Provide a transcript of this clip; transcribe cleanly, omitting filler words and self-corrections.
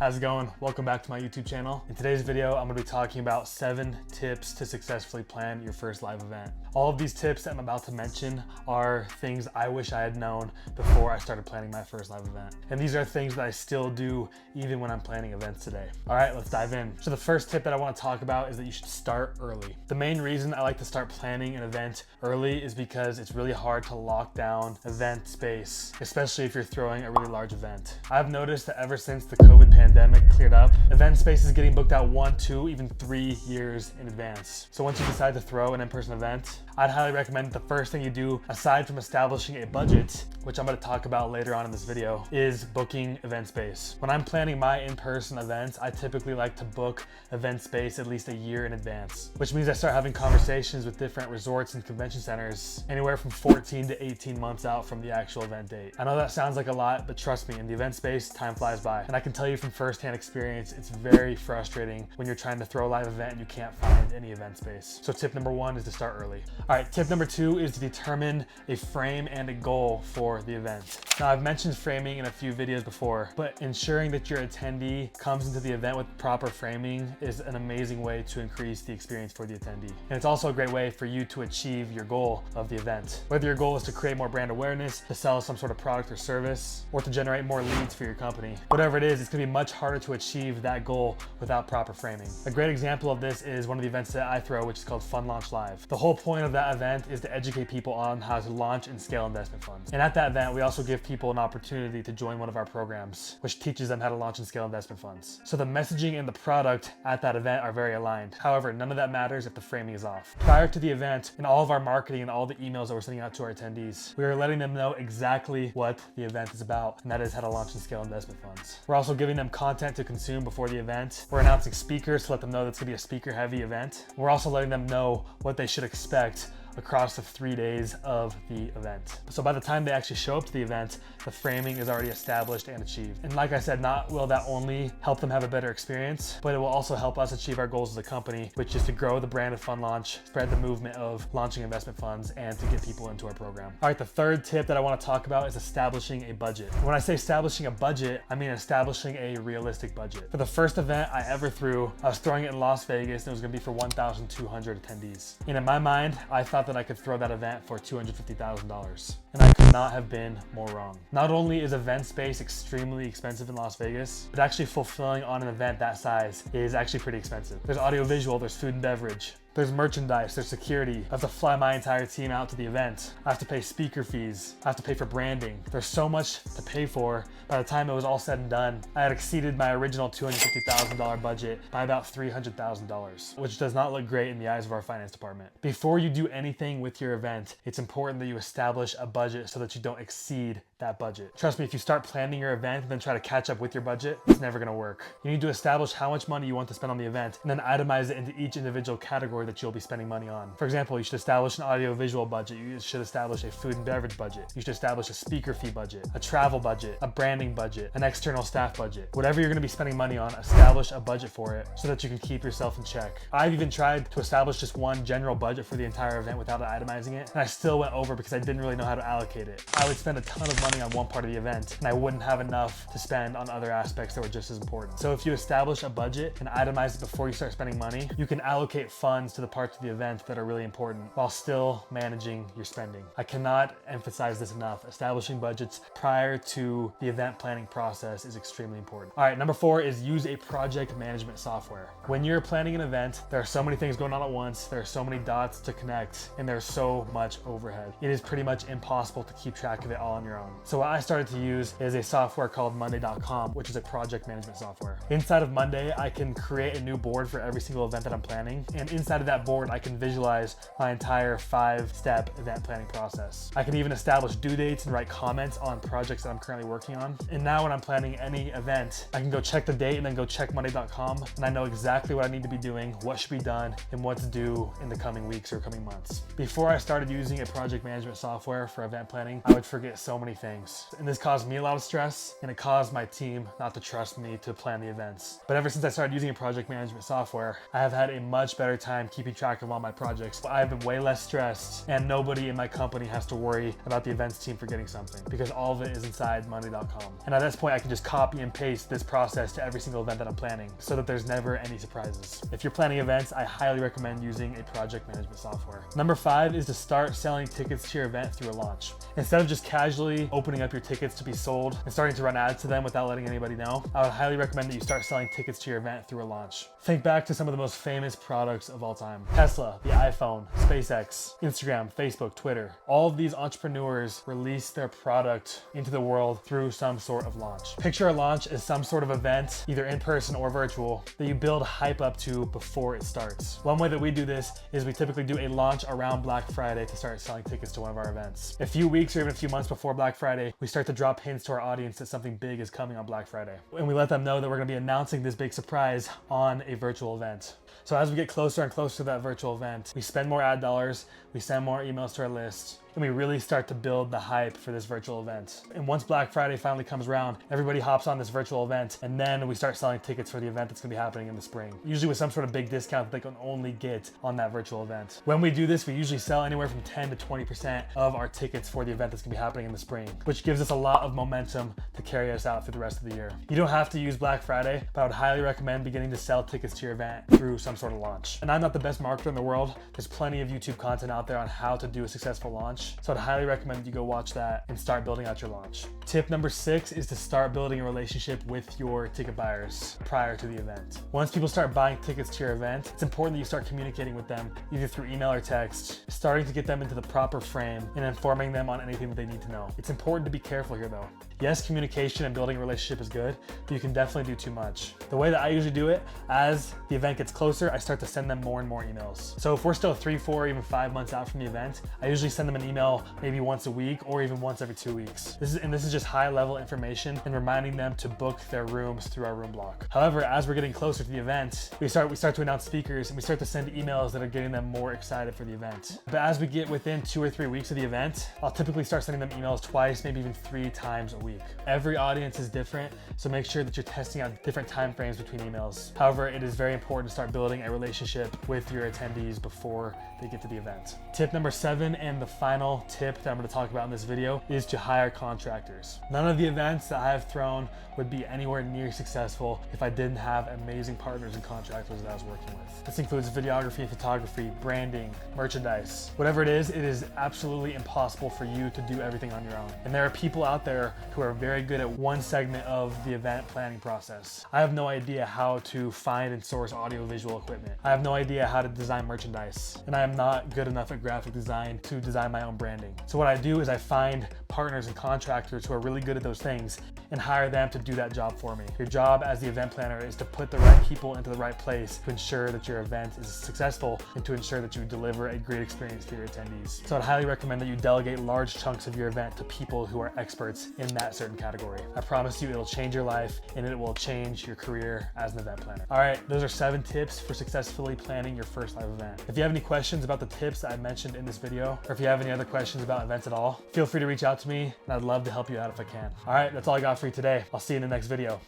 How's it going? Welcome back to my YouTube channel. In today's video, I'm going to be talking about 7 tips to successfully plan your first live event. All of these tips that I'm about to mention are things I wish I had known before I started planning my first live event. And these are things that I still do even when I'm planning events today. All right, let's dive in. So the first tip that I want to talk about is that you should start early. The main reason I like to start planning an event early is because it's really hard to lock down event space, especially if you're throwing a really large event. I've noticed that ever since the COVID pandemic cleared up, event space is getting booked out 1, 2, even 3 years in advance. So once you decide to throw an in-person event, I'd highly recommend the first thing you do, aside from establishing a budget, which I'm going to talk about later on in this video, is booking event space. When I'm planning my in-person events, I typically like to book event space at least a year in advance, which means I start having conversations with different resorts and convention centers anywhere from 14 to 18 months out from the actual event date. I know that sounds like a lot, but trust me, in the event space, time flies by. And I can tell you from firsthand experience, it's very frustrating when you're trying to throw a live event and you can't find any event space. So tip number 1 is to start early. All right, tip number 2 is to determine a frame and a goal for the event. Now, I've mentioned framing in a few videos before, but ensuring that your attendee comes into the event with proper framing is an amazing way to increase the experience for the attendee. And it's also a great way for you to achieve your goal of the event. Whether your goal is to create more brand awareness, to sell some sort of product or service, or to generate more leads for your company, whatever it is, it's gonna be much harder to achieve that goal without proper framing. A great example of this is one of the events that I throw, which is called Fund Launch Live. The whole point of that event is to educate people on how to launch and scale investment funds. And at that event, we also give people an opportunity to join one of our programs, which teaches them how to launch and scale investment funds. So the messaging and the product at that event are very aligned. However, none of that matters if the framing is off. Prior to the event, in all of our marketing and all the emails that we're sending out to our attendees, we are letting them know exactly what the event is about, and that is how to launch and scale investment funds. We're also giving them content to consume before the event. We're announcing speakers to let them know that's gonna be a speaker-heavy event. We're also letting them know what they should expect across the 3 days of the event. So by the time they actually show up to the event, the framing is already established and achieved. And like I said, not will that only help them have a better experience, but it will also help us achieve our goals as a company, which is to grow the brand of Fund Launch, spread the movement of launching investment funds, and to get people into our program. All right, the third tip that I want to talk about is establishing a budget. When I say establishing a budget, I mean establishing a realistic budget. For the first event I ever threw, I was throwing it in Las Vegas, and it was gonna be for 1,200 attendees. And in my mind, I thought that I could throw that event for $250,000. And I could not have been more wrong. Not only is event space extremely expensive in Las Vegas, but actually fulfilling on an event that size is actually pretty expensive. There's audiovisual, there's food and beverage, there's merchandise, there's security. I have to fly my entire team out to the event. I have to pay speaker fees. I have to pay for branding. There's so much to pay for. By the time it was all said and done, I had exceeded my original $250,000 budget by about $300,000, which does not look great in the eyes of our finance department. Before you do anything with your event, it's important that you establish a budget so that you don't exceed that budget. Trust me, if you start planning your event and then try to catch up with your budget, it's never gonna work. You need to establish how much money you want to spend on the event and then itemize it into each individual category that you'll be spending money on. For example, you should establish an audio-visual budget. You should establish a food and beverage budget. You should establish a speaker fee budget, a travel budget, a branding budget, an external staff budget. Whatever you're gonna be spending money on, establish a budget for it so that you can keep yourself in check. I've even tried to establish just one general budget for the entire event without itemizing it, and I still went over because I didn't really know how to allocate it. I would spend a ton of money on one part of the event, and I wouldn't have enough to spend on other aspects that were just as important. So if you establish a budget and itemize it before you start spending money, you can allocate funds to the parts of the event that are really important while still managing your spending. I cannot emphasize this enough. Establishing budgets prior to the event planning process is extremely important. All right, number 4 is use a project management software. When you're planning an event, there are so many things going on at once, there are so many dots to connect, and there's so much overhead. It is pretty much impossible to keep track of it all on your own. So what I started to use is a software called Monday.com, which is a project management software. Inside of Monday, I can create a new board for every single event that I'm planning, and inside of that board, I can visualize my entire 5-step event planning process. I can even establish due dates and write comments on projects that I'm currently working on. And now when I'm planning any event, I can go check the date and then go check Monday.com, and I know exactly what I need to be doing, what should be done, and what to do in the coming weeks or coming months. Before I started using a project management software for event planning, I would forget so many things. And this caused me a lot of stress, and it caused my team not to trust me to plan the events. But ever since I started using a project management software, I have had a much better time keeping track of all my projects. I've been way less stressed, and nobody in my company has to worry about the events team forgetting something because all of it is inside monday.com. And at this point, I can just copy and paste this process to every single event that I'm planning so that there's never any surprises. If you're planning events, I highly recommend using a project management software. Number 5 is to start selling tickets to your event through a launch. Instead of just casually opening up your tickets to be sold and starting to run ads to them without letting anybody know, I would highly recommend that you start selling tickets to your event through a launch. Think back to some of the most famous products of all time. Tesla, the iPhone, SpaceX, Instagram, Facebook, Twitter. All of these entrepreneurs release their product into the world through some sort of launch. Picture a launch as some sort of event, either in person or virtual, that you build hype up to before it starts. One way that we do this is we typically do a launch around Black Friday to start selling tickets to one of our events. A few weeks or even a few months before Black Friday, we start to drop hints to our audience that something big is coming on Black Friday. And we let them know that we're gonna be announcing this big surprise on a virtual event. So as we get closer and closer to that virtual event, we spend more ad dollars, we send more emails to our list, and we really start to build the hype for this virtual event. And once Black Friday finally comes around, everybody hops on this virtual event, and then we start selling tickets for the event that's gonna be happening in the spring, usually with some sort of big discount that they can only get on that virtual event. When we do this, we usually sell anywhere from 10 to 20% of our tickets for the event that's gonna be happening in the spring, which gives us a lot of momentum to carry us out through the rest of the year. You don't have to use Black Friday, but I would highly recommend beginning to sell tickets to your event through some sort of launch. And I'm not the best marketer in the world. There's plenty of YouTube content out there on how to do a successful launch. So I'd highly recommend you go watch that and start building out your launch. Tip number 6 is to start building a relationship with your ticket buyers prior to the event. Once people start buying tickets to your event, it's important that you start communicating with them either through email or text, starting to get them into the proper frame and informing them on anything that they need to know. It's important to be careful here though. Yes, communication and building a relationship is good, but you can definitely do too much. The way that I usually do it, as the event gets closer, I start to send them more and more emails. So if we're still 3, 4, even 5 months out from the event, I usually send them an email maybe once a week or even once every 2 weeks. This is just high level information and reminding them to book their rooms through our room block. However, as we're getting closer to the event, we start to announce speakers and we start to send emails that are getting them more excited for the event. But as we get within 2 or 3 weeks of the event, I'll typically start sending them emails twice, maybe even 3 times a week. Every audience is different, so make sure that you're testing out different time frames between emails. However, it is very important to start building a relationship with your attendees before they get to the event. Tip number 7, and the final tip that I'm going to talk about in this video, is to hire contractors. None of the events that I have thrown would be anywhere near successful if I didn't have amazing partners and contractors that I was working with. This includes videography, photography, branding, merchandise. Whatever it is absolutely impossible for you to do everything on your own. And there are people out there who are very good at one segment of the event planning process. I have no idea how to find and source audio-visual equipment. I have no idea how to design merchandise. And I am not good enough at graphic design to design my own branding. So what I do is I find partners and contractors who are really good at those things and hire them to do that job for me. Your job as the event planner is to put the right people into the right place to ensure that your event is successful and to ensure that you deliver a great experience to your attendees. So I'd highly recommend that you delegate large chunks of your event to people who are experts in that certain category. I promise you it'll change your life and it will change your career as an event planner. All right, those are 7 tips for successfully planning your first live event. If you have any questions about the tips that I mentioned in this video, or if you have any other questions about events at all, feel free to reach out to me and I'd love to help you out if I can. All right, that's all I got for you today. I'll see you in the next video.